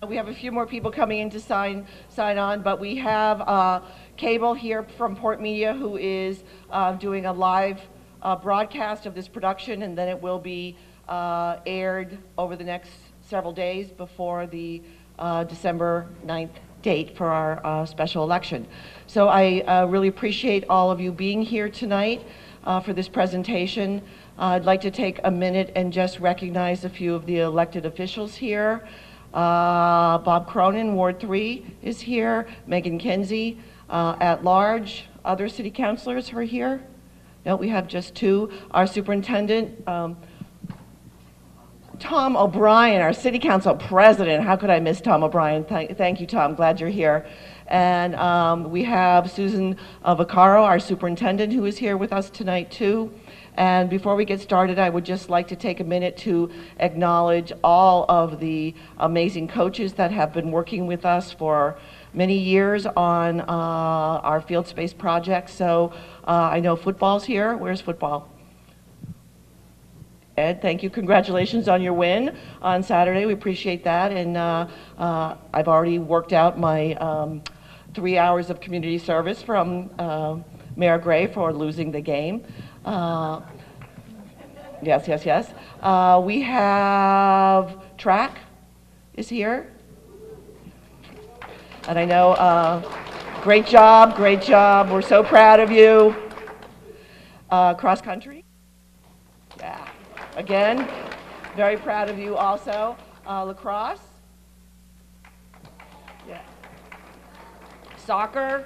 We have a few more people coming in to sign on, but we have Cable here from PortMedia who is doing a live broadcast of this production, and then it will be aired over the next several days before the December 9th date for our special election. So I really appreciate all of you being here tonight for this presentation. I'd like to take a minute and just recognize a few of the elected officials here. Bob Cronin, Ward 3, is here. Megan Kinsey, at large. Other city councilors who are here? No, we have just two. Our superintendent, Tom O'Brien, our city council president. How could I miss Tom O'Brien? Thank you, Tom. Glad you're here. And we have Susan Vaccaro, our superintendent, who is here with us tonight, too. And before we get started, I would just like to take a minute to acknowledge all of the amazing coaches that have been working with us for many years on our field space project. So I know football's here. Where's football? Ed, thank you. Congratulations on your win on Saturday. We appreciate that. And I've already worked out my 3 hours of community service from Mayor Gray for losing the game. Yes. We have track is here. And I know, great job. We're so proud of you. Cross country. Yeah. Again, very proud of you also. Lacrosse. Yeah. Soccer.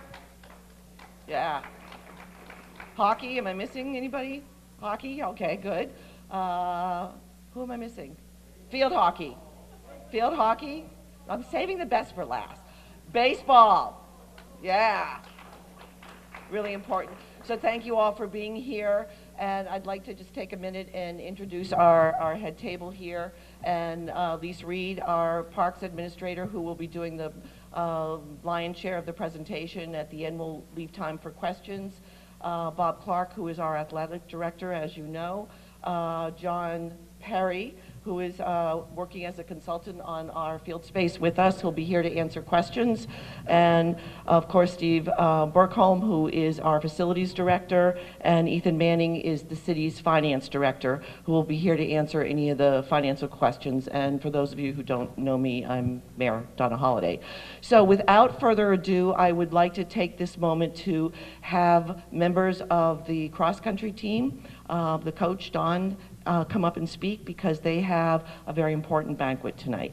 Yeah. Hockey, am I missing anybody? Hockey, okay, good. Who am I missing? Field hockey. I'm saving the best for last. Baseball, yeah. Really important. So thank you all for being here. And I'd like to just take a minute and introduce our head table here. And Lise Reed, our parks administrator, who will be doing the lion's share of the presentation. At the end, we'll leave time for questions. Bob Clark, who is our athletic director, as you know. John Perry, who is working as a consultant on our field space with us. He'll be here to answer questions. And of course, Steve Burkholm, who is our facilities director, and Ethan Manning is the city's finance director, who will be here to answer any of the financial questions. And for those of you who don't know me, I'm Mayor Donna Holliday. So without further ado, I would like to take this moment to have members of the cross-country team, the coach, Don, come up and speak because they have a very important banquet tonight.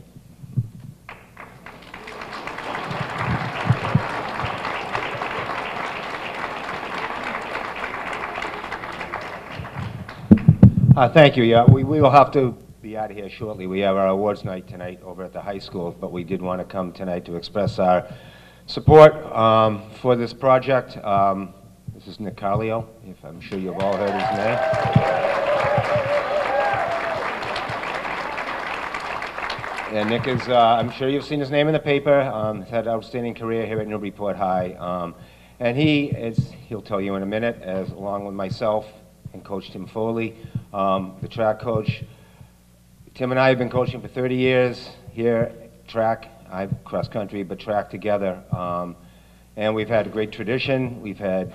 Thank you. Yeah, we will have to be out of here shortly. We have our awards night tonight over at the high school, but we did want to come tonight to express our support for this project. This is Nick Carlio, if I'm sure you've all heard his name. And Nick is, I'm sure you've seen his name in the paper. He's had an outstanding career here at Newburyport High. And he'll tell you in a minute, as along with myself and Coach Tim Foley, the track coach. Tim and I have been coaching for 30 years here, track, I've cross country, but track together. And we've had a great tradition. We've had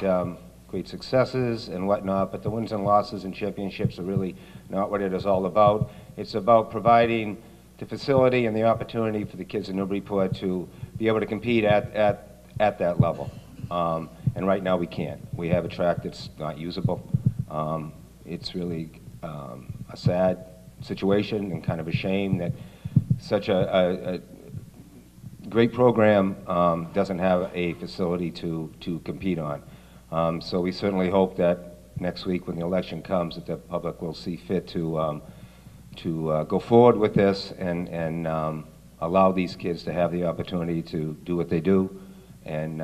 great successes and whatnot, but the wins and losses and championships are really not what it is all about. It's about providing the facility and the opportunity for the kids in Newburyport to be able to compete at that level. And right now we can't. We have a track that's not usable. It's really a sad situation and kind of a shame that such a great program doesn't have a facility to compete on. So we certainly hope that next week when the election comes that the public will see fit to go forward with this and allow these kids to have the opportunity to do what they do and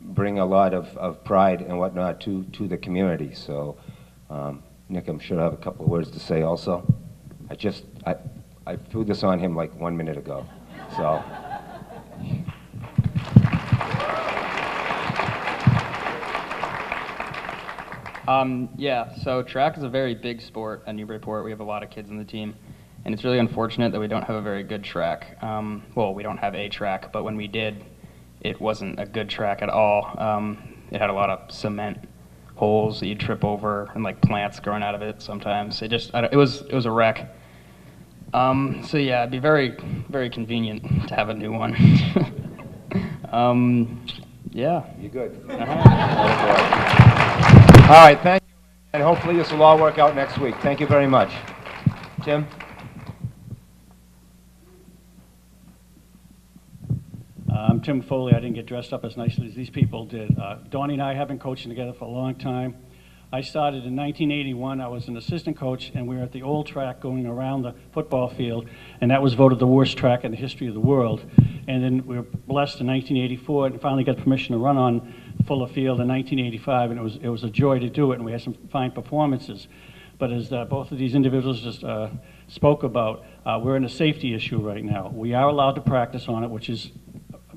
bring a lot of pride and whatnot to the community. So Nick, I'm sure I have a couple of words to say also. I threw this on him like 1 minute ago, so. Yeah, so track is a very big sport at Newburyport. We have a lot of kids on the team. and it's really unfortunate that we don't have a very good track. Well, we don't have a track, but when we did, it wasn't a good track at all. It had a lot of cement holes that you'd trip over and like plants growing out of it sometimes. It was a wreck. So yeah, it'd be very, very convenient to have a new one. Yeah. You're good. All right, thank you. And hopefully this will all work out next week. Thank you very much. Tim? I'm Tim Foley. I didn't get dressed up as nicely as these people did. Donnie and I have been coaching together for a long time. I started in 1981. I was an assistant coach, and we were at the old track going around the football field, and that was voted the worst track in the history of the world. And then we were blessed in 1984 and finally got permission to run on Fuller Field in 1985, and it was a joy to do it, and we had some fine performances. But as both of these individuals just spoke about, we're in a safety issue right now. We are allowed to practice on it, which is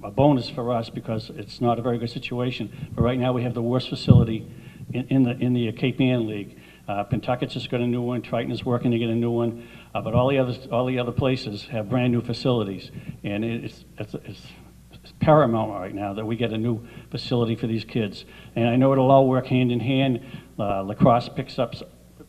a bonus for us because it's not a very good situation. But right now we have the worst facility in the Cape Ann League. Pentucket's just got a new one. Triton is working to get a new one. But all the other places have brand new facilities, and it's paramount right now that we get a new facility for these kids. And I know it'll all work hand in hand. Lacrosse picks up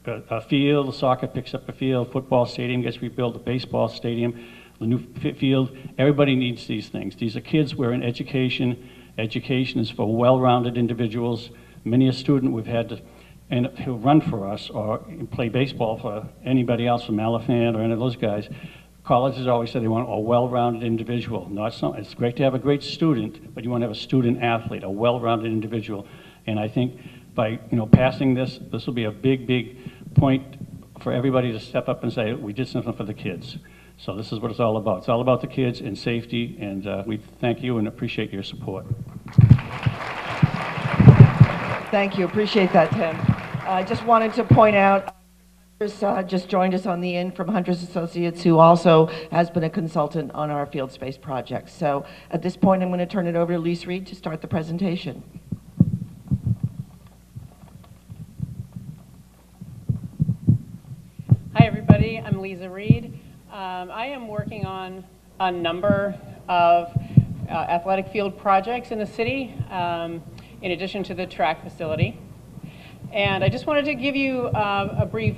a field, soccer picks up a field, football stadium gets rebuilt, the baseball stadium, the new field. Everybody needs these things. These are kids. We're in education. Education is for well-rounded individuals. Many a student we've had who run for us or play baseball for anybody else from Elephant or any of those guys. Colleges always said they want a well-rounded individual. It's great to have a great student, but you want to have a student athlete, a well-rounded individual. And I think by passing this will be a big point for everybody to step up and say, we did something for the kids. So this is what it's all about. It's all about the kids and safety, and we thank you and appreciate your support. Thank you. Appreciate that, Tim. I just wanted to point out, just joined us on the in from Hunter's Associates, who also has been a consultant on our field space project. So at this point, I'm going to turn it over to Lise Reed to start the presentation. Hi, everybody. I'm Lisa Reed. I am working on a number of athletic field projects in the city, in addition to the track facility. And I just wanted to give you a brief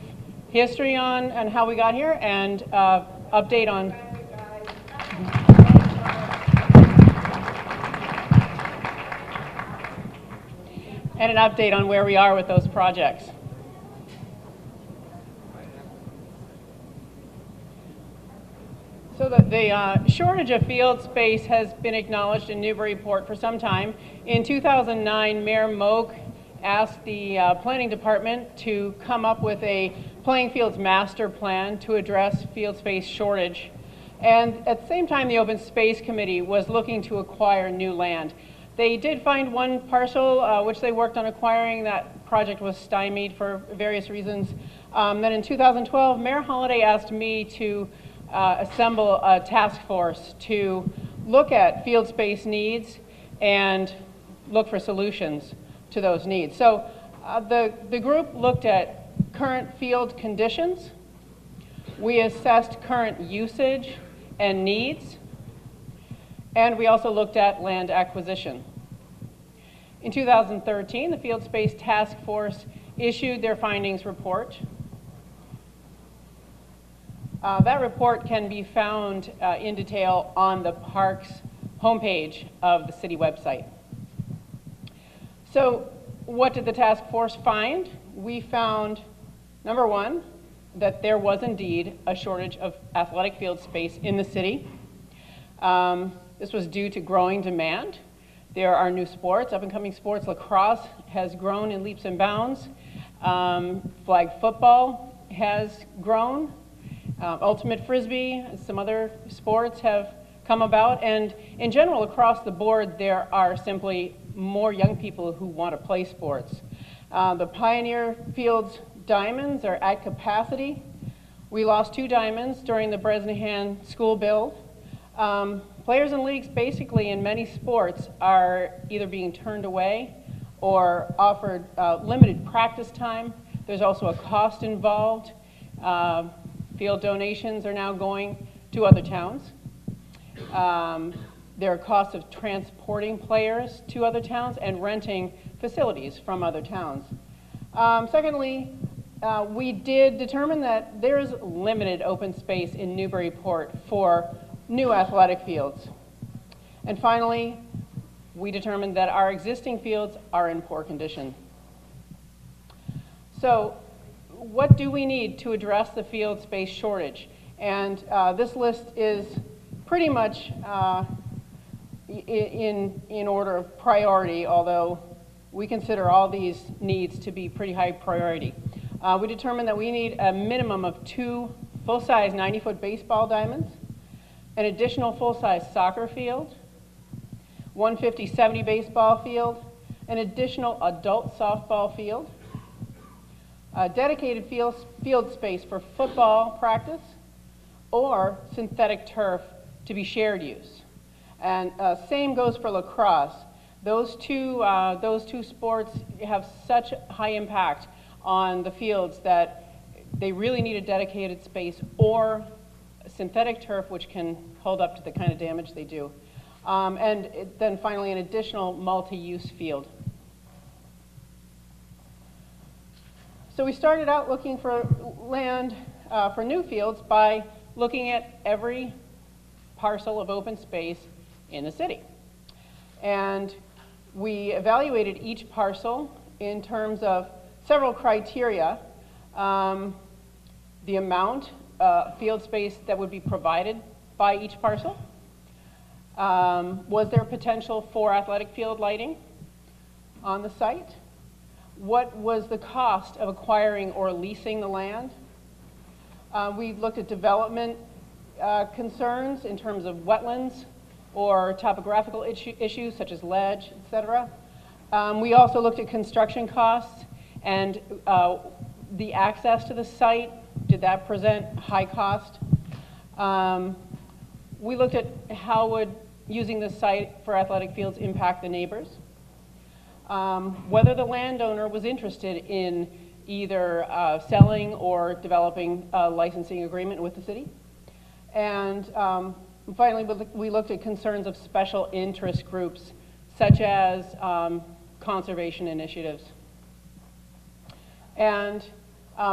history on how we got here and update on an update on where we are with those projects. So the shortage of field space has been acknowledged in Newburyport for some time. In 2009, Mayor Moak asked the planning department to come up with a playing fields master plan to address field space shortage. And at the same time, the Open Space Committee was looking to acquire new land. They did find one parcel which they worked on acquiring. That project was stymied for various reasons. Then in 2012, Mayor Holliday asked me to assemble a task force to look at field space needs and look for solutions to those needs. So the group looked at current field conditions. We assessed current usage and needs, and we also looked at land acquisition. In 2013, the Field Space Task Force issued their findings report. That report can be found in detail on the parks homepage of the city website. So what did the task force find? We found, number one, that there was indeed a shortage of athletic field space in the city. This was due to growing demand. There are new sports, up-and-coming sports. Lacrosse has grown in leaps and bounds. Flag football has grown. Ultimate Frisbee, some other sports have come about, and in general, across the board, there are simply more young people who want to play sports. The Pioneer Fields diamonds are at capacity. We lost 2 diamonds during the Bresnahan school build. Players and leagues basically in many sports are either being turned away or offered limited practice time. There's also a cost involved. Field donations are now going to other towns. There are costs of transporting players to other towns and renting facilities from other towns. Secondly, we did determine that there is limited open space in Newburyport for new athletic fields. And finally, we determined that our existing fields are in poor condition. So, what do we need to address the field space shortage? And this list is pretty much in order of priority, although we consider all these needs to be pretty high priority. We determined that we need a minimum of 2 full-size 90-foot baseball diamonds, an additional full-size soccer field, 1 50-70 baseball field, an additional adult softball field, a dedicated field space for football practice, or synthetic turf to be shared use. And same goes for lacrosse. Those two sports have such high impact on the fields that they really need a dedicated space or synthetic turf, which can hold up to the kind of damage they do. Then finally, an additional multi-use field. So we started out looking for land for new fields by looking at every parcel of open space in the city. And we evaluated each parcel in terms of several criteria. The amount of field space that would be provided by each parcel. Was there potential for athletic field lighting on the site? What was the cost of acquiring or leasing the land? We looked at development concerns in terms of wetlands or topographical issues such as ledge, etc. We also looked at construction costs and the access to the site. Did that present high cost? We looked at how would using the site for athletic fields impact the neighbors. Whether the landowner was interested in either selling or developing a licensing agreement with the city. And finally, we looked at concerns of special interest groups, such as conservation initiatives. And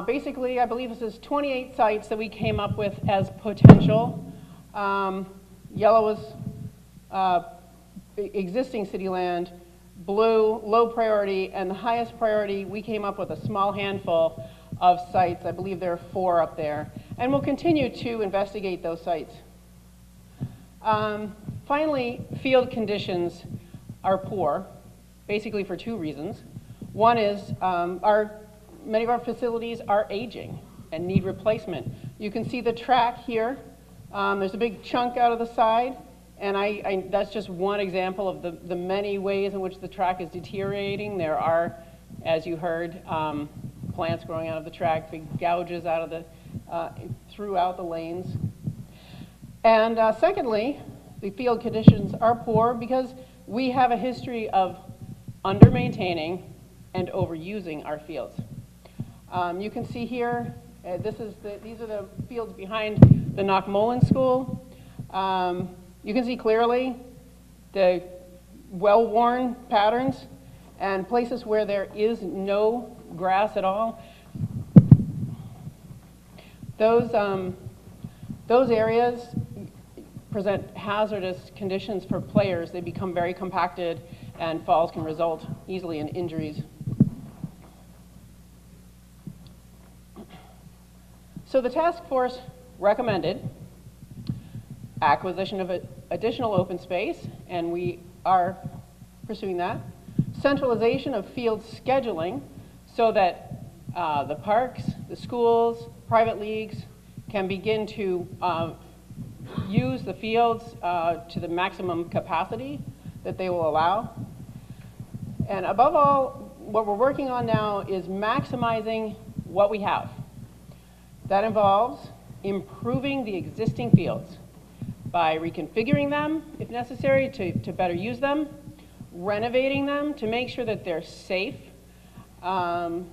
basically, I believe this is 28 sites that we came up with as potential. Yellow is existing city land, blue, low priority, and the highest priority, we came up with a small handful of sites. I believe there are 4 up there. And we'll continue to investigate those sites. Finally, field conditions are poor, basically for 2 reasons. One is many of our facilities are aging and need replacement. You can see the track here. There's a big chunk out of the side. And that's just one example of the many ways in which the track is deteriorating. There are, as you heard, plants growing out of the track, big gouges out of the, throughout the lanes. And secondly, the field conditions are poor because we have a history of under-maintaining and overusing our fields. You can see here, these are the fields behind the Knockmolin School. You can see clearly the well-worn patterns and places where there is no grass at all. Those areas present hazardous conditions for players. They become very compacted and falls can result easily in injuries. So the task force recommended acquisition of additional open space, and we are pursuing that. Centralization of field scheduling so that the parks, the schools, private leagues can begin to use the fields to the maximum capacity that they will allow. And above all, what we're working on now is maximizing what we have. That involves improving the existing fields by reconfiguring them, if necessary, to better use them, renovating them to make sure that they're safe, and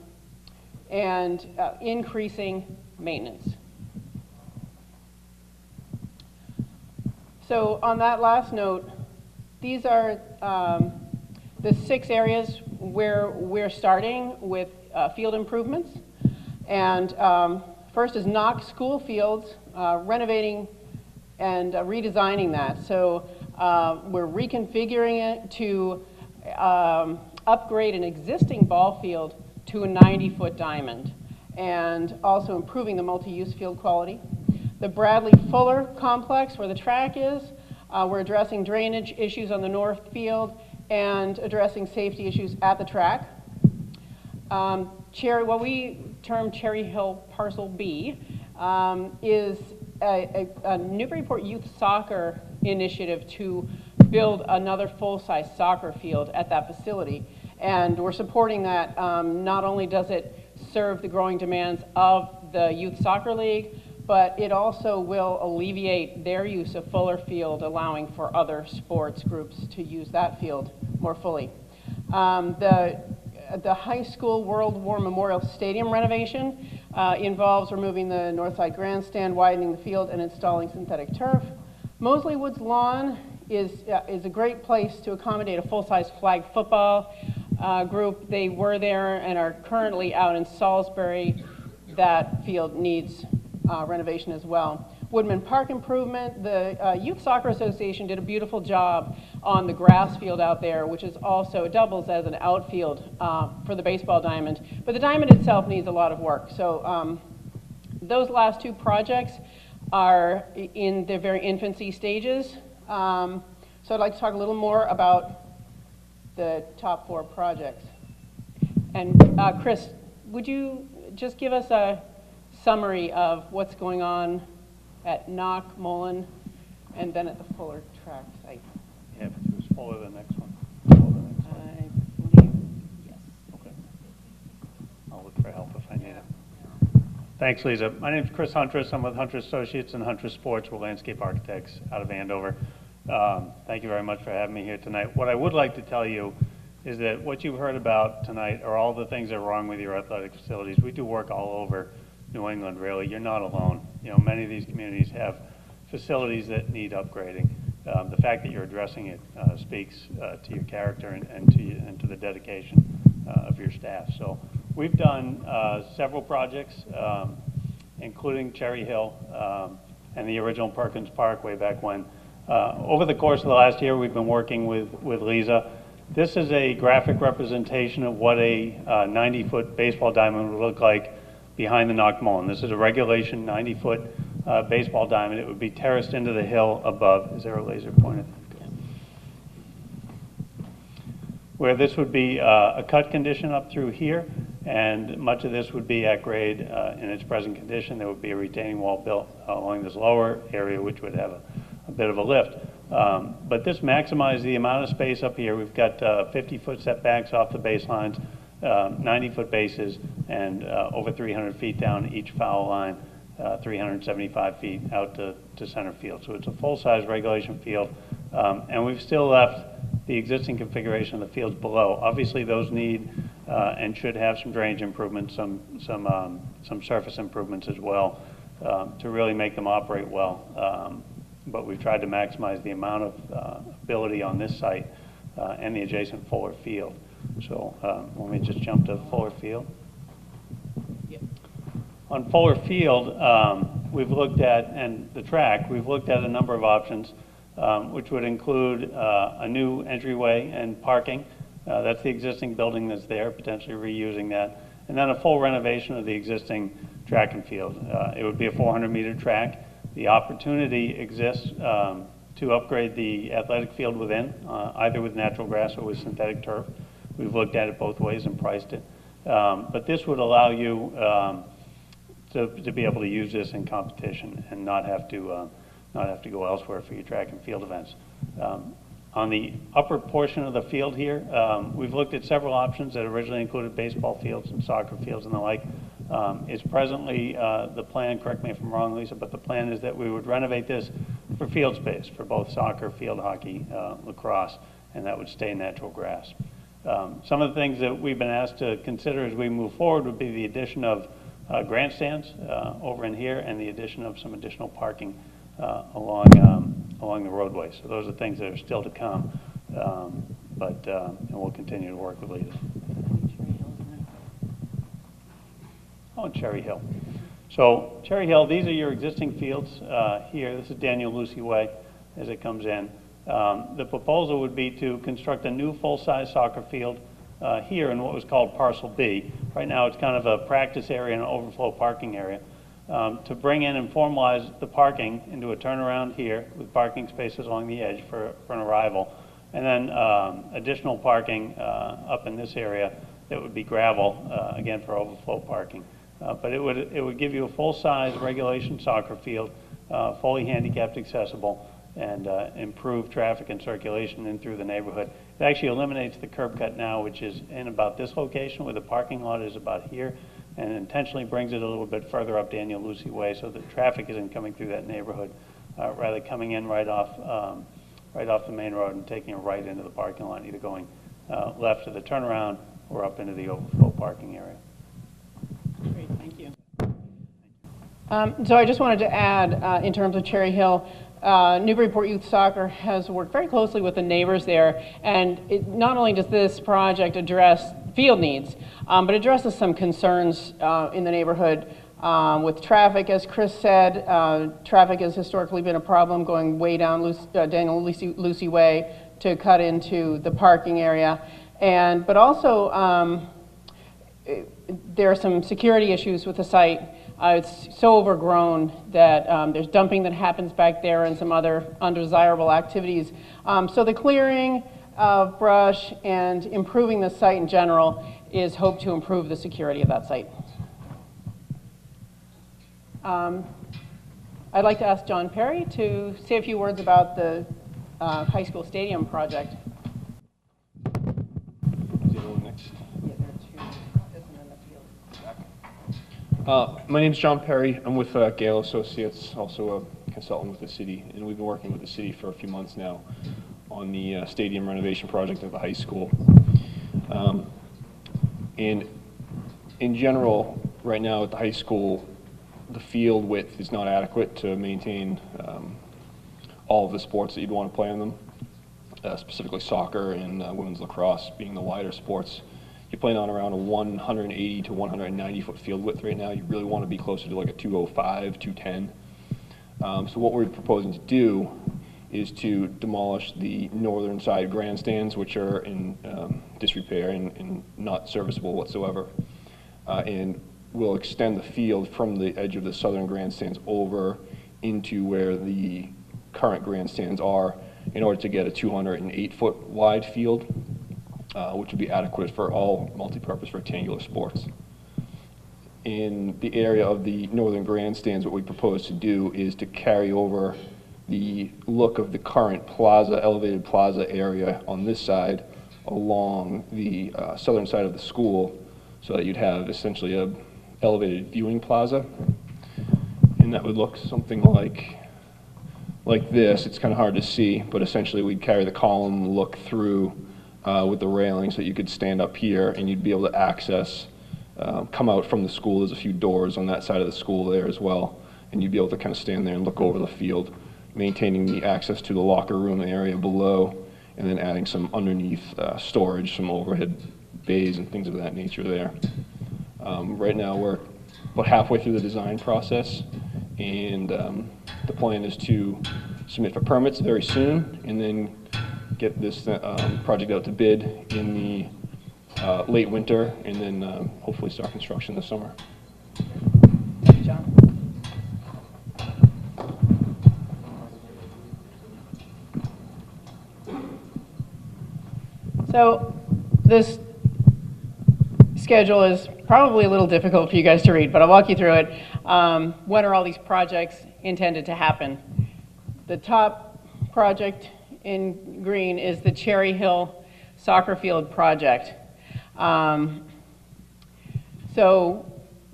increasing maintenance. So on that last note, these are the 6 areas where we're starting with field improvements. And first is Knox School Fields, renovating and redesigning that. So we're reconfiguring it to upgrade an existing ball field to a 90-foot diamond, and also improving the multi-use field quality. The Bradley Fuller complex, where the track is, we're addressing drainage issues on the north field and addressing safety issues at the track. What we term Cherry Hill Parcel B is a Newburyport Youth Soccer initiative to build another full-size soccer field at that facility. And we're supporting that. Not only does it serve the growing demands of the Youth Soccer League, but it also will alleviate their use of Fuller Field, allowing for other sports groups to use that field more fully. The high school World War Memorial Stadium renovation involves removing the north side grandstand, widening the field, and installing synthetic turf. Mosley Woods Lawn is a great place to accommodate a full-size flag football group. They were there and are currently out in Salisbury. That field needs renovation as well. Woodman Park improvement, the Youth Soccer Association did a beautiful job on the grass field out there, which is also, it doubles as an outfield for the baseball diamond. But the diamond itself needs a lot of work. So those last 2 projects are in their very infancy stages. So I'd like to talk a little more about the top 4 projects. And Chris, would you just give us a summary of what's going on at Knock, Mullen, and then at the Fuller track site? Yeah, if it was Fuller, the next one. Fuller, the next one. I believe, yes. Okay. I'll look for help if I need it. Thanks, Lisa. My name is Chris Huntress. I'm with Huntress Associates and Huntress Sports. We're landscape architects out of Andover. Thank you very much for having me here tonight. What I would like to tell you is that what you've heard about tonight are all the things that are wrong with your athletic facilities. We do work all over New England, really. You're not alone. You know, many of these communities have facilities that need upgrading. The fact that you're addressing it speaks to your character and to the dedication of your staff. So we've done several projects, including Cherry Hill and the original Perkins Park way back when. Over the course of the last year, we've been working with Lisa. This is a graphic representation of what a 90-foot baseball diamond would look like behind the Knock Mullen. This is a regulation 90-foot baseball diamond. It would be terraced into the hill above. Is there a laser pointer? Where this would be a cut condition up through here, and much of this would be at grade in its present condition. There would be a retaining wall built along this lower area, which would have a bit of a lift. But this maximizes the amount of space up here. We've got 50-foot setbacks off the baselines, 90-foot bases, and over 300 feet down each foul line, 375 feet out to center field. So it's a full-size regulation field, and we've still left the existing configuration of the fields below. Obviously, those need and should have some drainage improvements, some surface improvements as well, to really make them operate well. But we've tried to maximize the amount of ability on this site and the adjacent Fuller Field. So let me just jump to Fuller Field. Yep. On Fuller Field, we've looked at, and the track, we've looked at a number of options, which would include a new entryway and parking. That's the existing building that's there, potentially reusing that. And then a full renovation of the existing track and field. It would be a 400-meter track. The opportunity exists to upgrade the athletic field within, either with natural grass or with synthetic turf. We've looked at it both ways and priced it. But this would allow you to be able to use this in competition and not have to go elsewhere for your track and field events. On the upper portion of the field here, we've looked at several options that originally included baseball fields and soccer fields and the like. It's presently the plan, correct me if I'm wrong, Lisa, but the plan is that we would renovate this for field space for both soccer, field hockey, lacrosse, and that would stay natural grass. Some of the things that we've been asked to consider as we move forward would be the addition of grandstands over in here and the addition of some additional parking along the road Lucy Way. So those are things that are still to come, and we'll continue to work with leaders. Oh, and Cherry Hill. So Cherry Hill, these are your existing fields here. This is Daniel Lucy Way as it comes in. The proposal would be to construct a new full-size soccer field here in what was called Parcel B. Right now it's kind of a practice area and an overflow parking area. To bring in and formalize the parking into a turnaround here with parking spaces along the edge for an arrival, and then additional parking up in this area that would be gravel, again for overflow parking. But it would give you a full-size regulation soccer field, fully handicapped accessible, and improve traffic and circulation in through the neighborhood. It actually eliminates the curb cut now, which is in about this location where the parking lot is about here, and intentionally brings it a little bit further up Daniel Lucy Way so that traffic isn't coming through that neighborhood, rather coming in right off the main road and taking a right into the parking lot, either going left to the turnaround or up into the overflow parking area. Great, thank you. So I just wanted to add, in terms of Cherry Hill, Newburyport Youth Soccer has worked very closely with the neighbors there, and not only does this project address field needs, but addresses some concerns in the neighborhood with traffic. As Chris said, traffic has historically been a problem going way down Daniel Lucy Way to cut into the parking area, but also there are some security issues with the site. It's so overgrown that there's dumping that happens back there and some other undesirable activities. So the clearing of brush and improving the site in general is hoped to improve the security of that site. I'd like to ask John Perry to say a few words about the high school stadium project. My name's John Perry. I'm with Gale Associates, also a consultant with the city, and we've been working with the city for a few months now on the stadium renovation project at the high school. And in general, right now at the high school, the field width is not adequate to maintain all of the sports that you'd want to play on them, specifically soccer and women's lacrosse being the wider sports. You're playing on around a 180 to 190 foot field width right now. You really want to be closer to like a 205, 210. So what we're proposing to do is to demolish the northern side grandstands, which are in disrepair and not serviceable whatsoever. And we'll extend the field from the edge of the southern grandstands over into where the current grandstands are in order to get a 208 foot wide field, which would be adequate for all multi-purpose rectangular sports. In the area of the northern grandstands, what we propose to do is to carry over the look of the current plaza, elevated plaza area on this side along the southern side of the school, so that you'd have essentially a elevated viewing plaza. And that would look something like this. It's kind of hard to see, but essentially we'd carry the column, look through with the railing so that you could stand up here and you'd be able to access, come out from the school. There's a few doors on that side of the school there as well, and you'd be able to kind of stand there and look over the field, maintaining the access to the locker room area below, and then adding some underneath storage, some overhead bays and things of that nature there. Right now we're about halfway through the design process, and the plan is to submit for permits very soon and then get this project out to bid in the late winter, and then hopefully start construction this summer. Thank you, John. So this schedule is probably a little difficult for you guys to read, but I'll walk you through it. When are all these projects intended to happen? The top project in green is the Cherry Hill soccer field project. So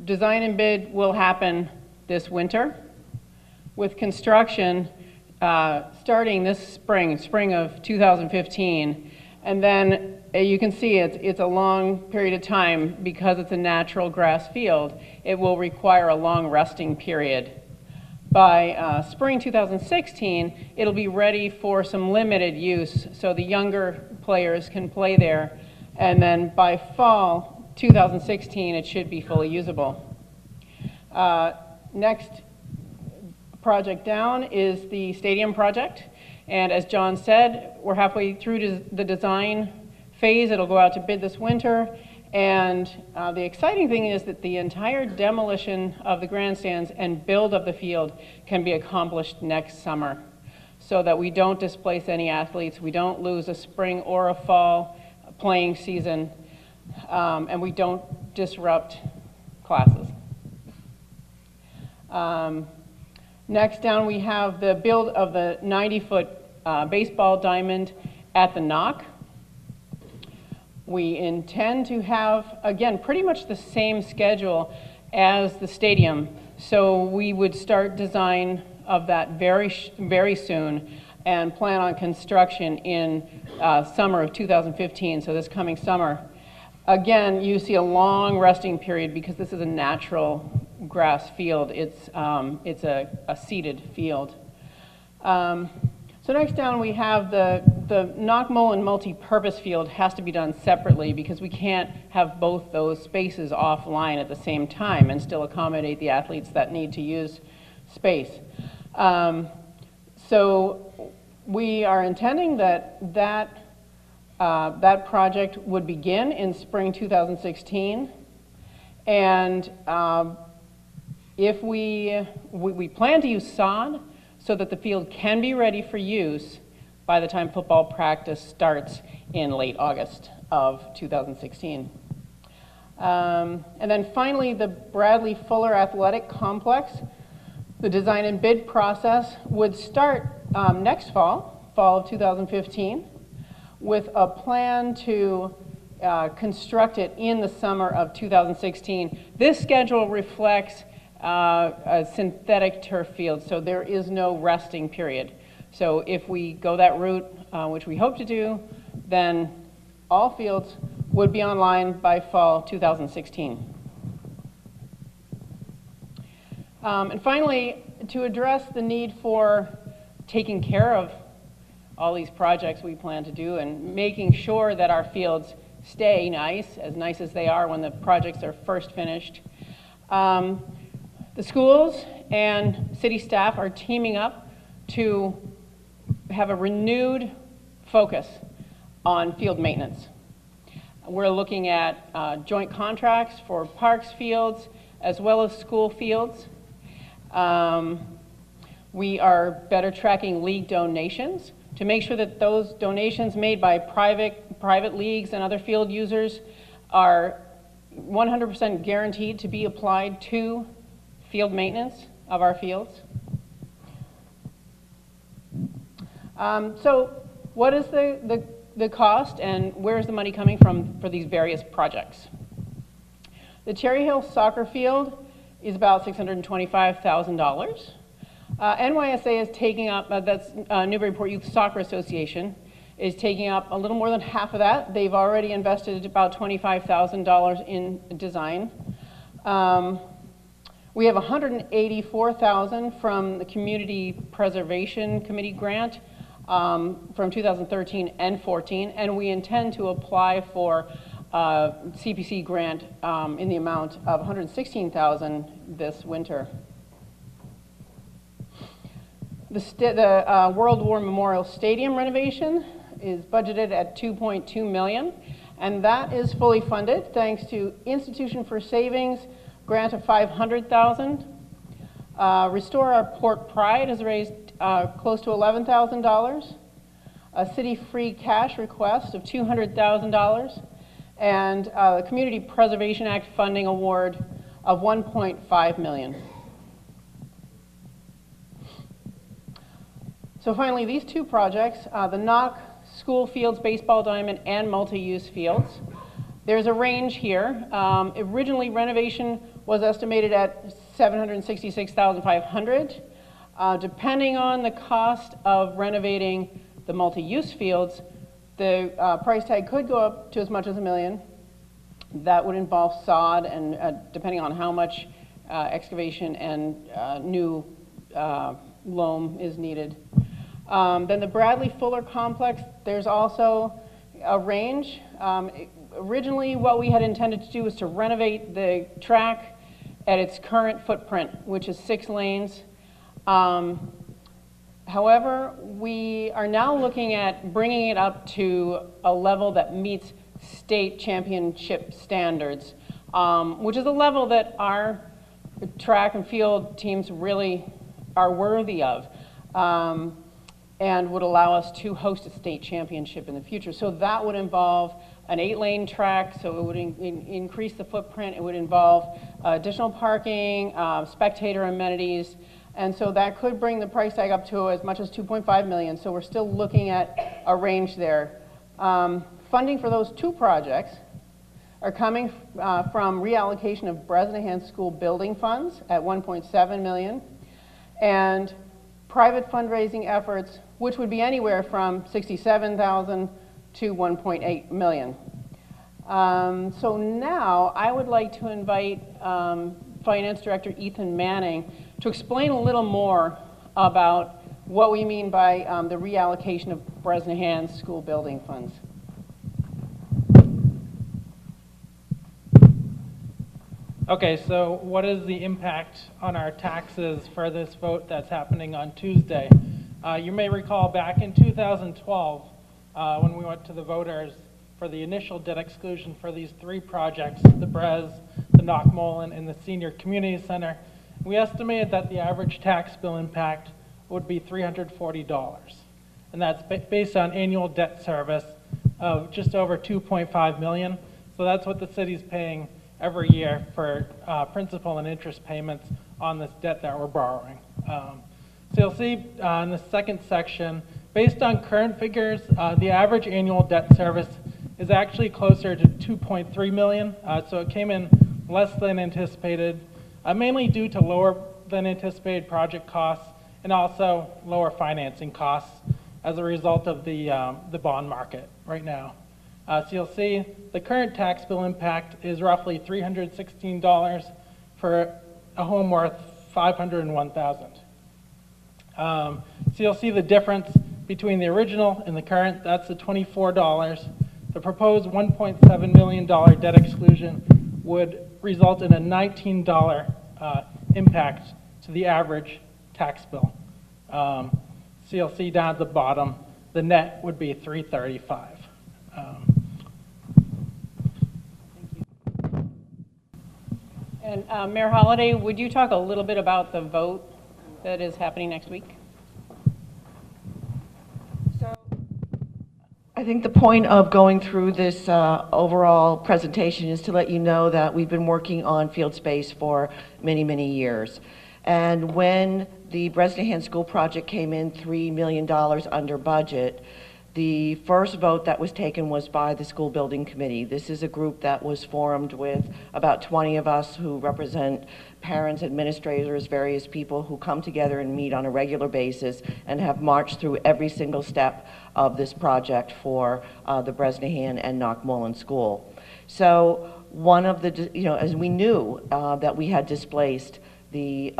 design and bid will happen this winter, with construction starting this spring of 2015. And then you can see it's a long period of time because it's a natural grass field. It will require a long resting period. by spring 2016, it'll be ready for some limited use so the younger players can play there. And then by fall 2016, it should be fully usable. Next project down is the stadium project. And as John said, we're halfway through the design phase. It'll go out to bid this winter. And the exciting thing is that the entire demolition of the grandstands and build of the field can be accomplished next summer so that we don't displace any athletes, we don't lose a spring or a fall playing season, and we don't disrupt classes. Next down we have the build of the 90-foot baseball diamond at the Knock. We intend to have, again, pretty much the same schedule as the stadium. So we would start design of that very soon and plan on construction in summer of 2015, so this coming summer. Again, you see a long resting period because this is a natural grass field. It's a seeded field. So next down we have the Knock Mullen multi-purpose field has to be done separately because we can't have both those spaces offline at the same time and still accommodate the athletes that need to use space. So we are intending that project would begin in spring 2016, and if we plan to use sod so that the field can be ready for use by the time football practice starts in late August of 2016. And then finally, the Bradley Fuller Athletic Complex. The design and bid process would start next fall of 2015, with a plan to construct it in the summer of 2016. This schedule reflects a synthetic turf field, so there is no resting period. So if we go that route, which we hope to do, then all fields would be online by fall 2016. And finally, to address the need for taking care of all these projects we plan to do and making sure that our fields stay nice as they are when the projects are first finished, the schools and city staff are teaming up to have a renewed focus on field maintenance. We're looking at joint contracts for parks fields as well as school fields. We are better tracking league donations to make sure that those donations made by private leagues and other field users are 100% guaranteed to be applied to field maintenance of our fields. So what is the cost and where is the money coming from for these various projects? The Cherry Hill soccer field is about $625,000. NYSA is taking up, that's Newburyport Youth Soccer Association, is taking up a little more than half of that. They've already invested about $25,000 in design. We have $184,000 from the Community Preservation Committee grant from 2013 and 14, and we intend to apply for a CPC grant in the amount of $116,000 this winter. The World War Memorial Stadium renovation is budgeted at $2.2 million, and that is fully funded thanks to Institution for Savings grant of $500,000. Restore Our Port Pride has raised close to $11,000. A city free cash request of $200,000, and the Community Preservation Act funding award of $1.5 million. So finally, these two projects, the Knock School Fields, Baseball Diamond, and multi-use fields. There's a range here. Originally, renovation was estimated at $766,500. Depending on the cost of renovating the multi-use fields, the price tag could go up to as much as $1 million. That would involve sod and depending on how much excavation and new loam is needed. Then the Bradley Fuller Complex, there's also a range. Originally, what we had intended to do was to renovate the track at its current footprint, which is 6 lanes. However, we are now looking at bringing it up to a level that meets state championship standards, which is a level that our track and field teams really are worthy of, and would allow us to host a state championship in the future. So that would involve an 8-lane track, so it would increase the footprint. It would involve additional parking, spectator amenities, and so that could bring the price tag up to as much as $2.5 million. So we're still looking at a range there. Funding for those 2 projects are coming from reallocation of Bresnahan School building funds at $1.7 million, and private fundraising efforts, which would be anywhere from $67,000 to $1.8 million. So now I would like to invite Finance Director Ethan Manning to explain a little more about what we mean by the reallocation of Bresnahan School building funds. Okay, so what is the impact on our taxes for this vote that's happening on Tuesday? You may recall back in 2012, when we went to the voters for the initial debt exclusion for these 3 projects, the Brez, the Knockmolin, and the Senior Community Center, we estimated that the average tax bill impact would be $340. And that's based on annual debt service of just over $2.5 million. So that's what the city's paying every year for principal and interest payments on this debt that we're borrowing. So you'll see in the second section, based on current figures, the average annual debt service is actually closer to $2.3 million. So it came in less than anticipated, mainly due to lower than anticipated project costs and also lower financing costs as a result of the bond market right now. So you'll see the current tax bill impact is roughly $316 for a home worth $501,000. So you'll see the difference between the original and the current. That's the $24. The proposed $1.7 million debt exclusion would result in a $19 impact to the average tax bill. So you'll see down at the bottom, the net would be $335. And Mayor Holliday, would you talk a little bit about the vote that is happening next week? So I think the point of going through this overall presentation is to let you know that we've been working on field space for many, many years. And when the Bresnahan School project came in $3 million under budget, the first vote that was taken was by the school building committee. This is a group that was formed with about 20 of us who represent parents, administrators, various people who come together and meet on a regular basis and have marched through every single step of this project for the Bresnahan and Knockmolin School. So one of the, as we knew that we had displaced the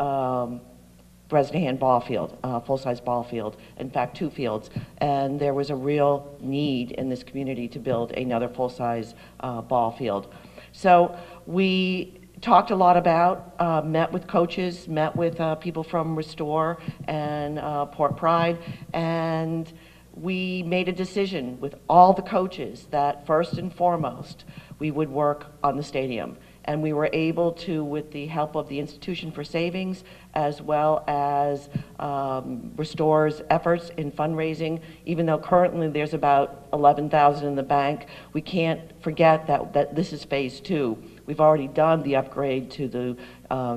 Bresnahan ball field, full-size ball field, in fact 2 fields, and there was a real need in this community to build another full-size ball field. So we talked a lot about, met with coaches, met with people from Restore and Port Pride, and we made a decision with all the coaches that first and foremost we would work on the stadium. And we were able to, with the help of the Institution for Savings, as well as Restore's efforts in fundraising, even though currently there's about $11,000 in the bank, we can't forget that this is phase 2. We've already done the upgrade to the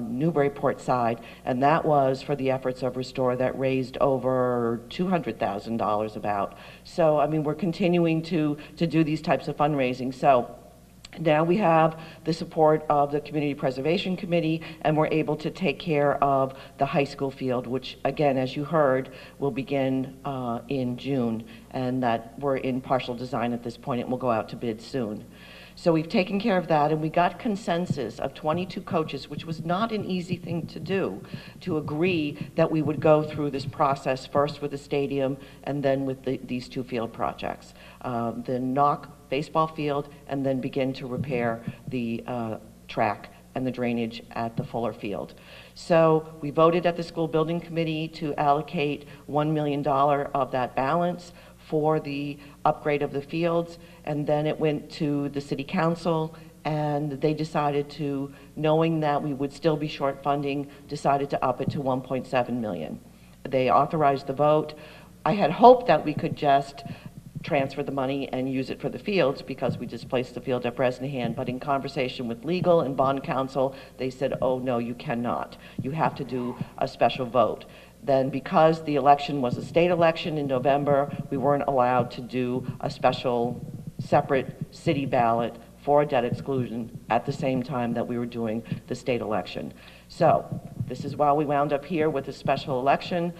Newburyport side, and that was for the efforts of Restore that raised over $200,000 about. So, I mean, we're continuing to do these types of fundraising. So now we have the support of the Community Preservation Committee, and we're able to take care of the high school field, which, again, as you heard, will begin in June, and that we're in partial design at this point. It will go out to bid soon. So we've taken care of that, and we got consensus of 22 coaches, which was not an easy thing to do, to agree that we would go through this process first with the stadium and then with these two field projects. The knock baseball field, and then begin to repair the track and the drainage at the Fuller Field. So we voted at the school building committee to allocate $1 million of that balance for the upgrade of the fields, and then it went to the city council, and they decided to, knowing that we would still be short funding, decided to up it to 1.7 million. They authorized the vote. I had hoped that we could just transfer the money and use it for the fields because we displaced the field at Bresnahan, but in conversation with legal and bond counsel, they said, oh no, you cannot. You have to do a special vote. Then because the election was a state election in November, we weren't allowed to do a special separate city ballot for a debt exclusion at the same time that we were doing the state election. So this is why we wound up here with a special election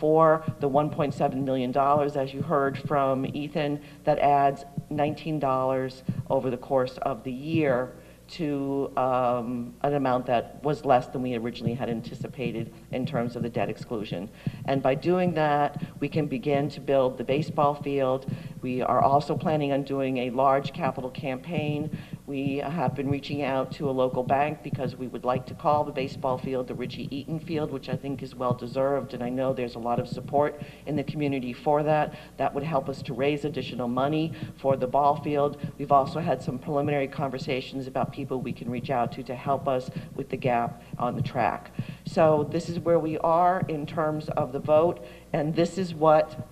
for the $1.7 million, as you heard from Ethan, that adds $19 over the course of the year to an amount that was less than we originally had anticipated in terms of the debt exclusion. And by doing that, we can begin to build the baseball field. We are also planning on doing a large capital campaign. We have been reaching out to a local bank because we would like to call the baseball field the Richie Eaton Field, which I think is well deserved, and I know there's a lot of support in the community for that. That would help us to raise additional money for the ball field. We've also had some preliminary conversations about people we can reach out to help us with the gap on the track. So this is where we are in terms of the vote, and this is what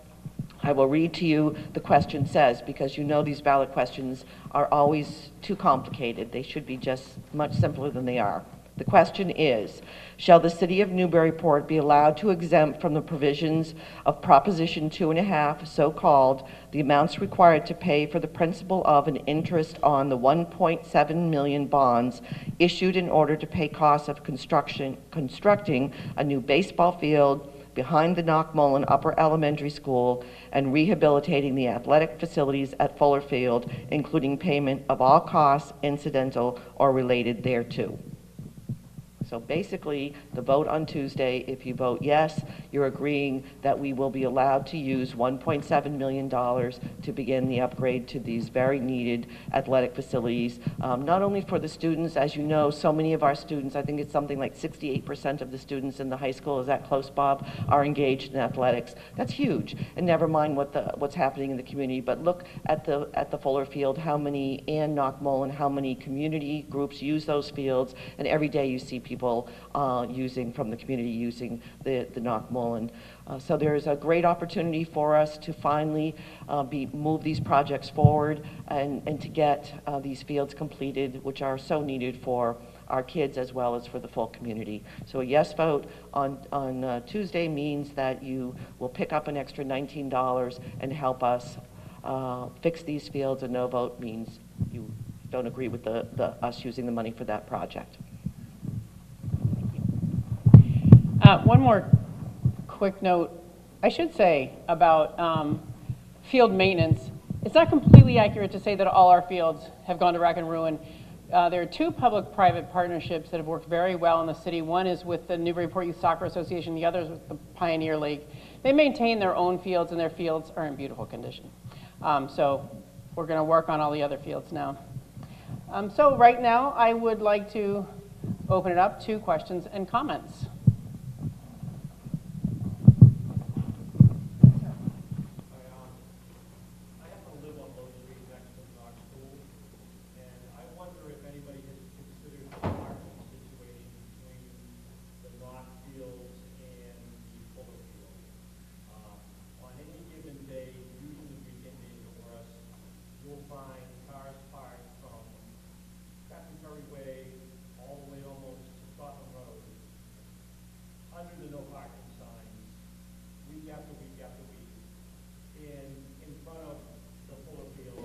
I will read to you the question says, because you know these ballot questions are always too complicated. They should be just much simpler than they are. The question is, shall the city of Newburyport be allowed to exempt from the provisions of Proposition 2.5, so-called, the amounts required to pay for the principal of and interest on the 1.7 million bonds issued in order to pay costs of constructing a new baseball field behind the Knockmullen Upper Elementary School and rehabilitating the athletic facilities at Fuller Field, including payment of all costs incidental or related thereto. So basically, the vote on Tuesday, if you vote yes, you're agreeing that we will be allowed to use $1.7 million to begin the upgrade to these very needed athletic facilities, not only for the students. As you know, so many of our students, I think it's something like 68% of the students in the high school, is that close, Bob, are engaged in athletics. That's huge. And never mind what's happening in the community, but look at the Fuller Field, how many, and Knockmullen, how many community groups use those fields, and every day you see people using, from the community, using the Knockmullen. So there's a great opportunity for us to finally move these projects forward and to get these fields completed, which are so needed for our kids as well as for the full community. So a yes vote on Tuesday means that you will pick up an extra $19 and help us fix these fields. A no vote means you don't agree with us using the money for that project. One more quick note, I should say, about field maintenance. It's not completely accurate to say that all our fields have gone to wreck and ruin. There are two public-private partnerships that have worked very well in the city. One is with the Newburyport Youth Soccer Association, the other is with the Pioneer League. They maintain their own fields, and their fields are in beautiful condition. So we're going to work on all the other fields now. So right now, I would like to open it up to questions and comments.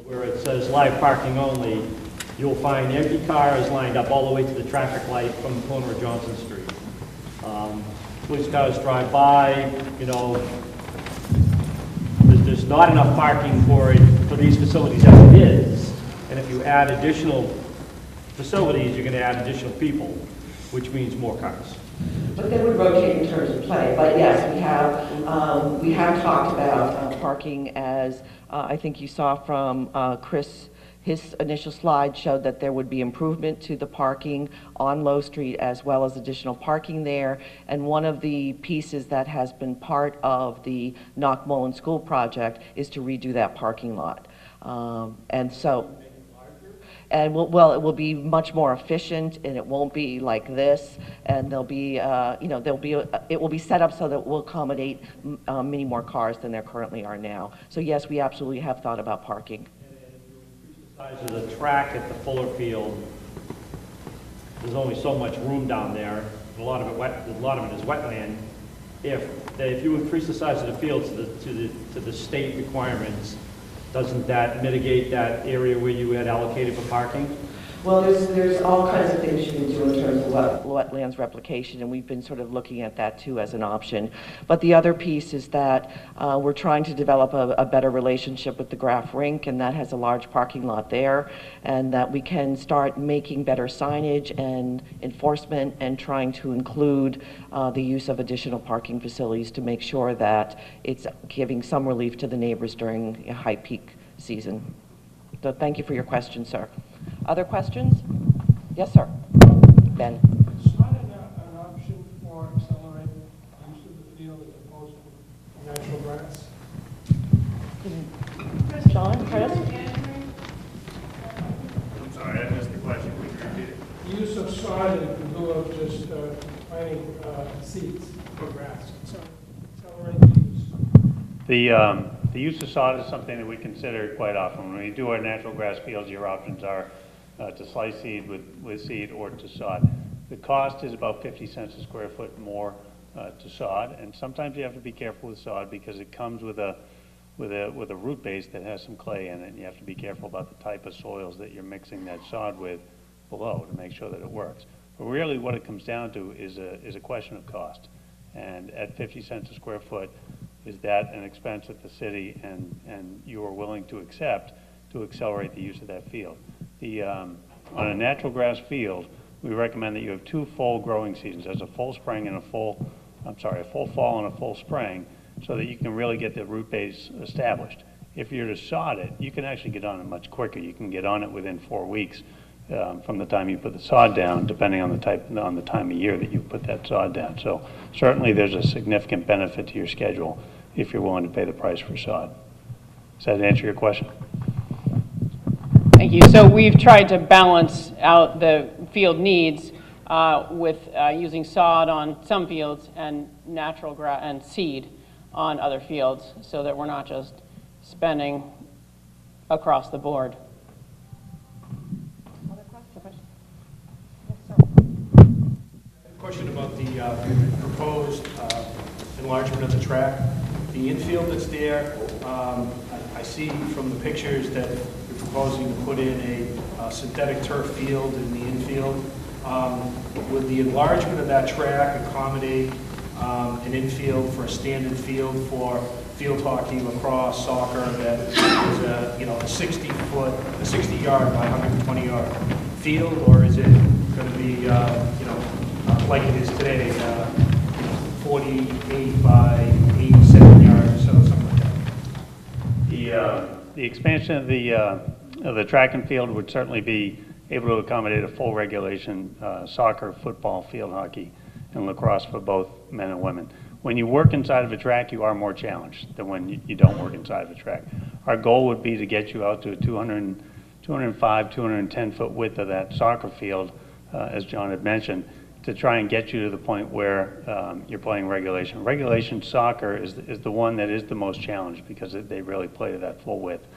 Where it says live parking only, you'll find empty cars lined up all the way to the traffic light from the corner of Johnson Street. Police cars drive by, you know, there's not enough parking for these facilities as it is. And if you add additional facilities, you're going to add additional people, which means more cars. But they would rotate in terms of play. But yes, we have talked about parking as, I think you saw from Chris, his initial slide showed that there would be improvement to the parking on Low Street as well as additional parking there. And one of the pieces that has been part of the Knockmullen School project is to redo that parking lot. And so, and well, it will be much more efficient, and it won't be like this. And there'll be, you know, it will be set up so that it will accommodate many more cars than there currently are now. So yes, we absolutely have thought about parking. Size of the track at the Fuller Field, there's only so much room down there. A lot of it is wetland. If you increase the size of the field to the state requirements, doesn't that mitigate that area where you had allocated for parking? Well, there's all kinds of things you can do in terms of wetlands replication, and we've been sort of looking at that too as an option. But the other piece is that we're trying to develop a better relationship with the Graf Rink, and that has a large parking lot there, and that we can start making better signage and enforcement and trying to include the use of additional parking facilities to make sure that it's giving some relief to the neighbors during a high peak season. So thank you for your question, sir. Other questions? Yes, sir. Ben. It's not an option for accelerating use of the field as opposed to natural grass. Sean, Chris? I'm sorry, I missed the question. Could you repeat it? Use of sod in lieu of just planting seeds for grass. So accelerate the use. The use of sod is something that we consider quite often. When we do our natural grass fields, your options are to slice seed with seed or to sod. The cost is about 50 cents a square foot more to sod, and sometimes you have to be careful with sod because it comes with a root base that has some clay in it, and you have to be careful about the type of soils that you're mixing that sod with below to make sure that it works. But really what it comes down to is a question of cost. And at 50 cents a square foot, is that an expense that the city and you are willing to accept to accelerate the use of that field? On a natural grass field, we recommend that you have 2 full growing seasons. There's a full spring and a full fall and a full spring, so that you can really get the root base established. If you're to sod it, you can actually get on it much quicker. You can get on it within 4 weeks from the time you put the sod down, depending on the time of year that you put that sod down. So certainly there's a significant benefit to your schedule if you're willing to pay the price for sod. Does that answer your question? Thank you. So we've tried to balance out the field needs with using sod on some fields and natural grass and seed on other fields, so that we're not just spending across the board. Other questions? Yes, sir. A question about the proposed enlargement of the track. The infield that's there, I see from the pictures that you're proposing to put in a synthetic turf field in the infield. Would the enlargement of that track accommodate an infield for a standard field for field hockey, lacrosse, soccer that is a 60-yard by 120-yard field, or is it going to be like it is today, 48 by 87 yards or so, something like that? The expansion of the track and field would certainly be able to accommodate a full regulation soccer, football, field hockey, and lacrosse for both men and women. When you work inside of a track, you are more challenged than when you don't work inside of a track. Our goal would be to get you out to a 205, 210-foot width of that soccer field, as John had mentioned, to try and get you to the point where you're playing regulation. Regulation soccer is the one that is the most challenged because they really play to that full width.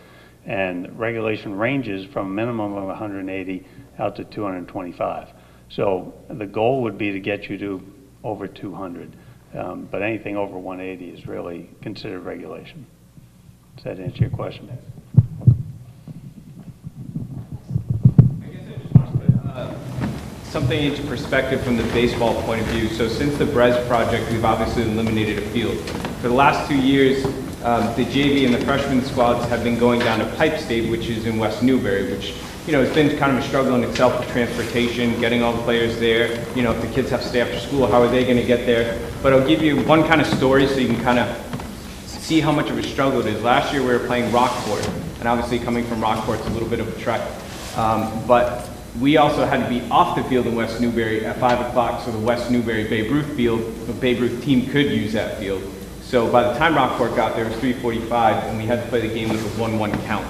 And regulation ranges from a minimum of 180 out to 225. So the goal would be to get you to over 200. But anything over 180 is really considered regulation. Does that answer your question? I guess I just want to put something into perspective from the baseball point of view. So since the Brez project, we've obviously eliminated a field. For the last 2 years, the JV and the freshman squads have been going down to Pipe State, which is in West Newbury, which, you know, it's been kind of a struggle in itself with transportation, getting all the players there. You know, if the kids have to stay after school, how are they going to get there? But I'll give you one kind of story so you can kind of see how much of a struggle it is. Last year we were playing Rockport, and obviously coming from Rockport, it's a little bit of a trek. But we also had to be off the field in West Newbury at 5 o'clock, so the West Newbury Babe Ruth field, the Babe Ruth team could use that field. So by the time Rockport got there, it was 3:45, and we had to play the game with a 1-1 count.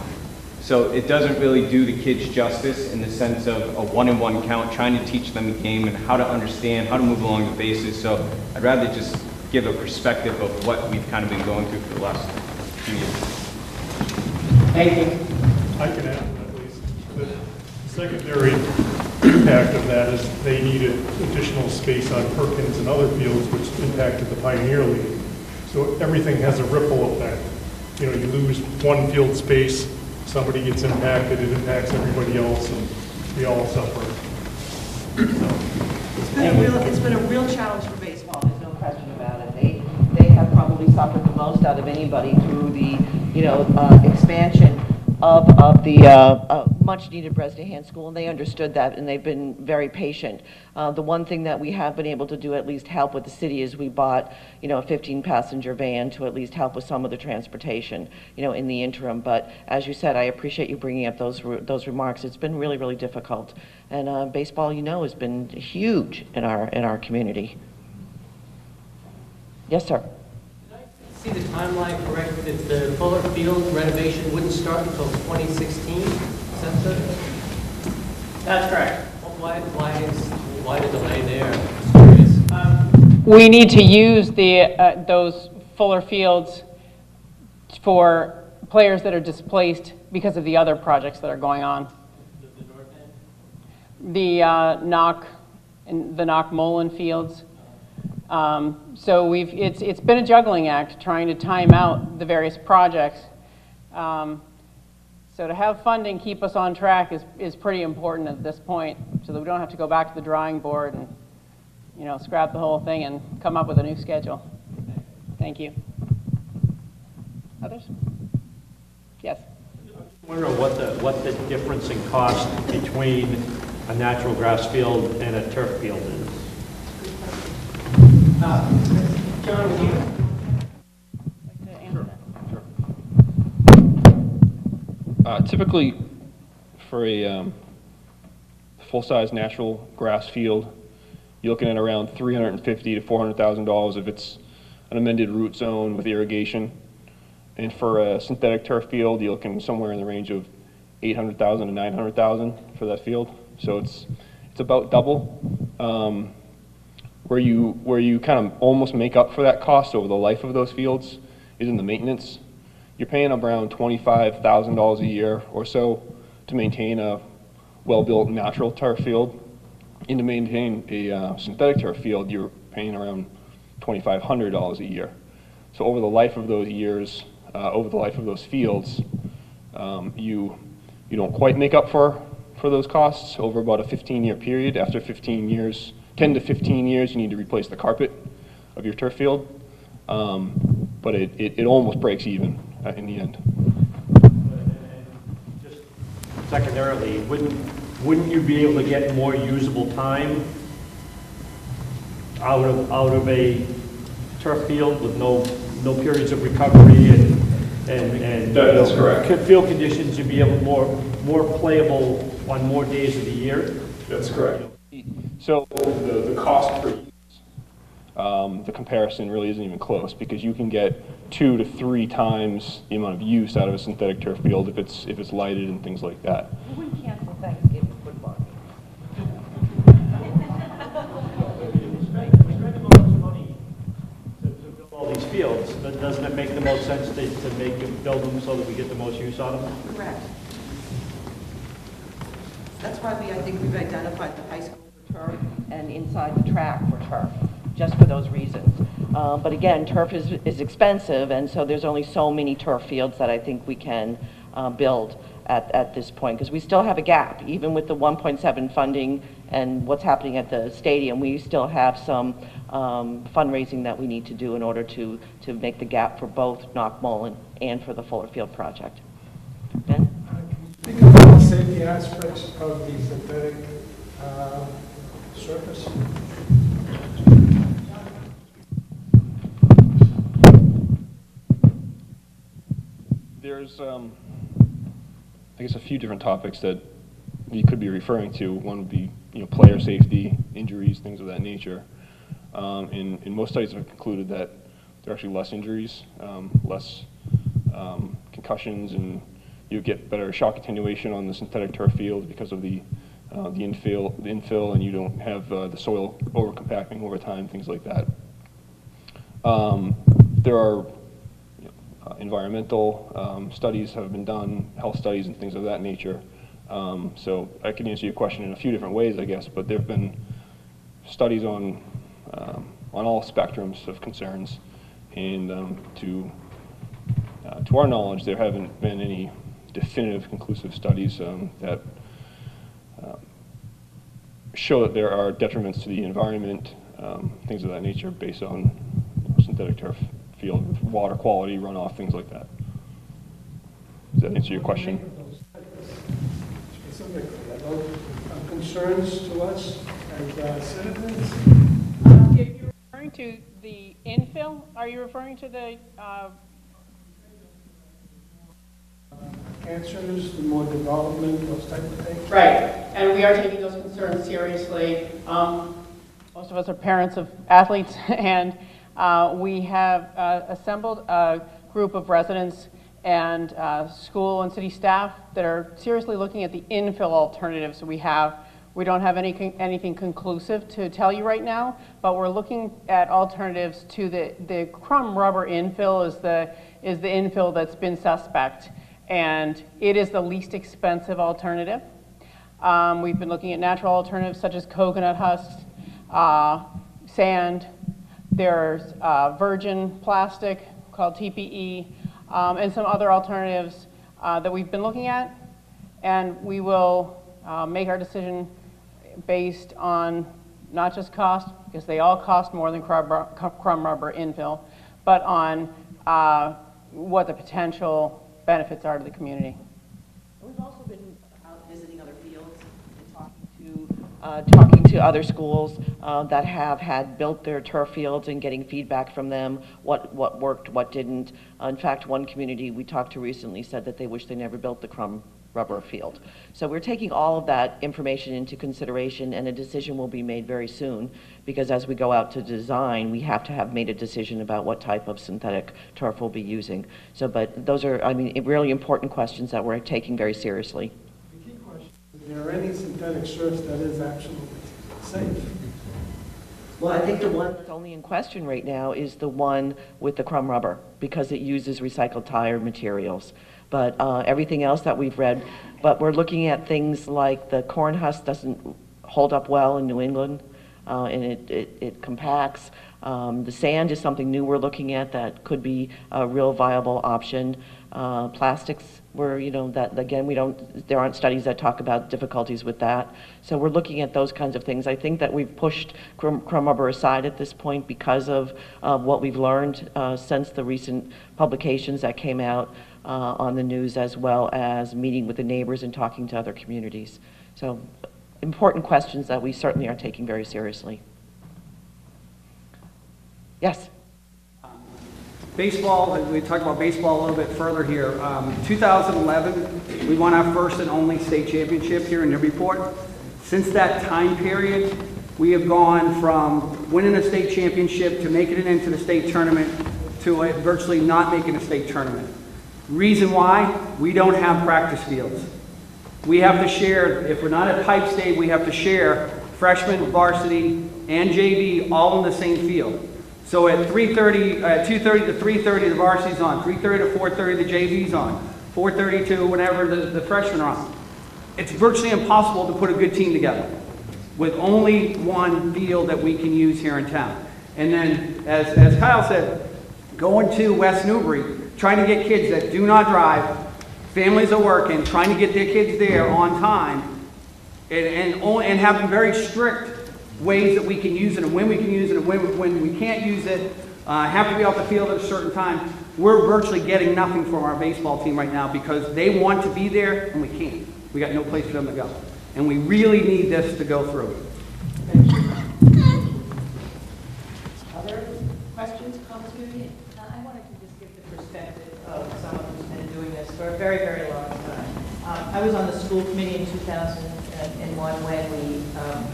So it doesn't really do the kids justice in the sense of a 1-1 count, trying to teach them the game and how to understand, how to move along the bases. So I'd rather just give a perspective of what we've kind of been going through for the last few years. Thank you. I can add at least. The secondary impact of that is they needed additional space on Perkins and other fields, which impacted the Pioneer League. So everything has a ripple effect. You know, you lose one field space, somebody gets impacted, it impacts everybody else, and we all suffer. It's been a real challenge for baseball. There's no question about it. They have probably suffered the most out of anybody through the, you know, expansion of the much-needed Bresnahan School, and they understood that, and they've been very patient. The one thing that we have been able to do, at least help with the city, is we bought, you know, a 15-passenger van to at least help with some of the transportation, you know, in the interim. But as you said, I appreciate you bringing up those remarks. It's been really, really difficult, and baseball, you know, has been huge in our community. Yes, sir. See the timeline correct, that the Fuller Field renovation wouldn't start until 2016? Is that the? That's correct. Why the delay there? Just curious. We need to use those Fuller Fields for players that are displaced because of the other projects that are going on. The north end? The Knock-Mullen Fields. So it's been a juggling act trying to time out the various projects. So to have funding keep us on track is pretty important at this point, so that we don't have to go back to the drawing board and, you know, scrap the whole thing and come up with a new schedule. Thank you. Others? Yes. I wonder what the difference in cost between a natural grass field and a turf field is. John, would you? Typically, for a full-size natural grass field, you're looking at around $350,000 to $400,000 if it's an amended root zone with irrigation. And for a synthetic turf field, you're looking somewhere in the range of $800,000 to $900,000 for that field. So it's about double. Where you kind of almost make up for that cost over the life of those fields is in the maintenance. You're paying around $25,000 a year or so to maintain a well-built natural turf field. And to maintain a synthetic turf field, you're paying around $2,500 a year. So over the life of those years, over the life of those fields, you don't quite make up for those costs over about a 15-year period. After 15 years, 10 to 15 years, you need to replace the carpet of your turf field. But it almost breaks even in the end. Just secondarily, wouldn't you be able to get more usable time out of a turf field with no periods of recovery and That's correct. Field conditions, you'd be able more playable on more days of the year? That's correct. So the cost per use, the comparison really isn't even close, because you can get 2 to 3 times the amount of use out of a synthetic turf field if it's lighted and things like that. We wouldn't cancel Thanksgiving football. All these fields, but doesn't it make the most sense to build them so that we get the most use out of them? Correct. That's why I think we've identified the high school for turf and inside the track for turf, just for those reasons. But again, turf is expensive, and so there's only so many turf fields that I think we can build at this point, because we still have a gap, even with the 1.7 funding and what's happening at the stadium. We still have some fundraising that we need to do in order to make the gap for both Knockmullen and for the Fuller Field project. Ben? Can you speak about the safety aspects of the synthetic surface? There's, I guess, a few different topics that you could be referring to. One would be, player safety, injuries, things of that nature. And most studies have concluded that there are actually less injuries, less concussions, and you get better shock attenuation on the synthetic turf field because of the infill, and you don't have the soil over-compacting over time, things like that. There are environmental studies have been done, health studies and things of that nature. So I can answer your question in a few different ways, I guess, but there have been studies on all spectrums of concerns, and to our knowledge, there haven't been any definitive, conclusive studies that show that there are detriments to the environment, things of that nature, based on synthetic turf field with water quality, runoff, things like that. Does that answer your question? Specifically, are those concerns to us as citizens? If you're referring to the infill, are you referring to the Cancers, the more development, those type of things? Right, and we are taking those concerns seriously. Most of us are parents of athletes, and we have assembled a group of residents and school and city staff that are seriously looking at the infill alternatives we have. We don't have anything conclusive to tell you right now, but we're looking at alternatives to the crumb rubber infill is the infill that's been suspect, and it is the least expensive alternative. We've been looking at natural alternatives such as coconut husks, sand. There's virgin plastic called TPE, and some other alternatives that we've been looking at, and we will make our decision based on not just cost, because they all cost more than crumb rubber infill, but on what the potential benefits are to the community. We've also been out visiting other fields and talking to other schools that have had built their turf fields and getting feedback from them, what worked, what didn't. In fact, one community we talked to recently said that they wish they never built the crumb rubber field. So we're taking all of that information into consideration, and a decision will be made very soon, because as we go out to design, we have to have made a decision about what type of synthetic turf we'll be using. So, but those are, I mean, really important questions that we're taking very seriously. The key question is there any synthetic surface that is absolutely safe? Well, I think the one that's only in question right now is the one with the crumb rubber, because it uses recycled tire materials. But everything else that we've read, but we're looking at things like the corn husk doesn't hold up well in New England, and it compacts. The sand is something new we're looking at that could be a real viable option. Plastics, that again, there aren't studies that talk about difficulties with that. So we're looking at those kinds of things. I think that we've pushed crumb rubber aside at this point because of what we've learned since the recent publications that came out on the news, as well as meeting with the neighbors and talking to other communities. So important questions that we certainly are taking very seriously. Yes? Baseball, we talked about baseball a little bit further here. 2011, we won our first and only state championship here in Newburyport. Since that time period, we have gone from winning a state championship to making it into the state tournament to virtually not making a state tournament. Reason why? We don't have practice fields. We have to share, if we're not at Pipe State, we have to share freshman, varsity, and JV all in the same field. So at 2:30 to 3:30, the varsity's on. 3:30 to 4:30, the JV's on. 4:30 to whenever the freshmen are on. It's virtually impossible to put a good team together with only one field that we can use here in town. And then, as Kyle said, going to West Newbury, trying to get kids that do not drive Families are working, trying to get their kids there on time, and having very strict ways that we can use it and when we can use it and when we can't use it, have to be off the field at a certain time. We're virtually getting nothing from our baseball team right now because they want to be there and we can't. We got no place for them to go. And we really need this to go through. Other questions, comments? I wanted to just give the perspective of someone who's been doing this for a very, very long time. I was on the school committee in 2001 when we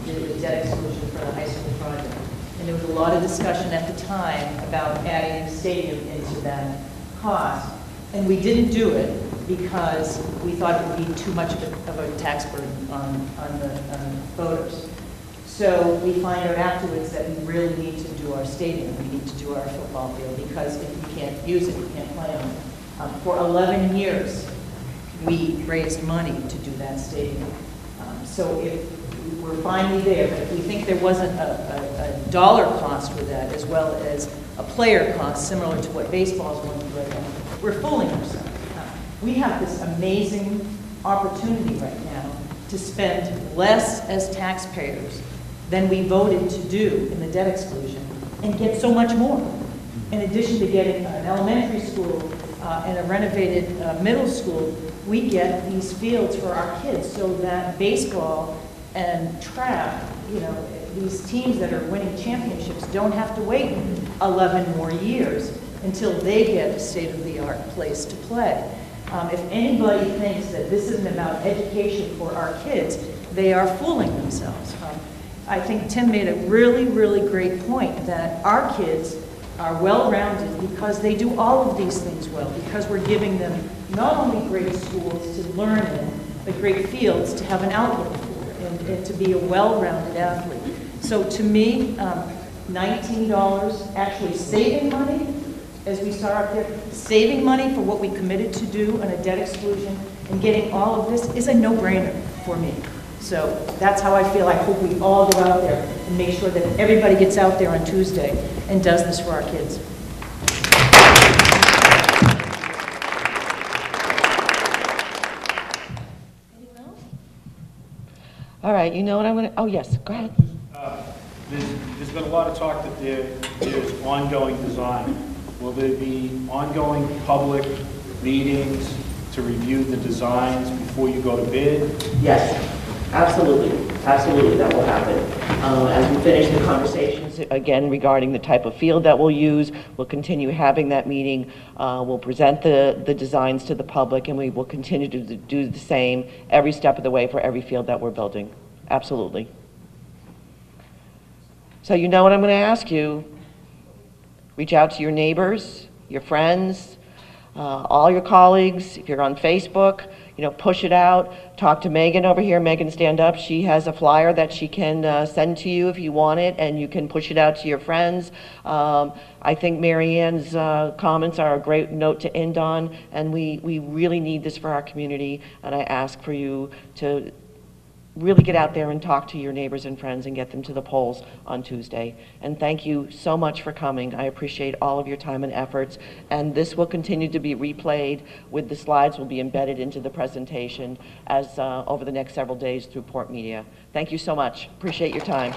did the debt exclusion for the high school project. And there was a lot of discussion at the time about adding a stadium into that cost. And we didn't do it because we thought it would be too much of a tax burden on the voters. So we find out afterwards that we really need to do our stadium. We need to do our football field because if you can't use it, you can't play on it. For 11 years, we raised money to do that stadium. So if we're finally there, but if we think there wasn't a dollar cost with that as well as a player cost similar to what baseball is going through right now, we're fooling ourselves. We have this amazing opportunity right now to spend less as taxpayers than we voted to do in the debt exclusion and get so much more. In addition to getting an elementary school and a renovated middle school, we get these fields for our kids so that baseball and track, you know, these teams that are winning championships don't have to wait 11 more years until they get a state-of-the-art place to play. If anybody thinks that this isn't about education for our kids, they are fooling themselves. I think Tim made a really, really great point that our kids are well-rounded because they do all of these things well, because we're giving them not only great schools to learn in, but great fields to have an outlook for and to be a well-rounded athlete. So to me, $19, actually saving money, as we start up there, saving money for what we committed to do on a debt exclusion and getting all of this is a no-brainer for me. So that's how I feel. I hope we all go out there and make sure that everybody gets out there on Tuesday and does this for our kids. Anyone else? All right, you know what I'm going to, oh yes, go ahead. There's been a lot of talk that there's ongoing design. Will there be ongoing public meetings to review the designs before you go to bid? Yes, absolutely. Absolutely, that will happen. As we finish the conversations, again, regarding the type of field that we'll use, we'll continue having that meeting. We'll present the designs to the public, and we will continue to do the same every step of the way for every field that we're building. Absolutely. So you know what I'm going to ask you. Reach out to your neighbors, your friends, all your colleagues. If you're on Facebook, you know, push it out. Talk to Megan over here. Megan, stand up. She has a flyer that she can send to you if you want it, and you can push it out to your friends. I think Mary Ann's comments are a great note to end on, and we really need this for our community, and I ask for you to really get out there and talk to your neighbors and friends and get them to the polls on Tuesday. And thank you so much for coming. I appreciate all of your time and efforts. And this will continue to be replayed with the slides will be embedded into the presentation as over the next several days through PortMedia. Thank you so much. Appreciate your time.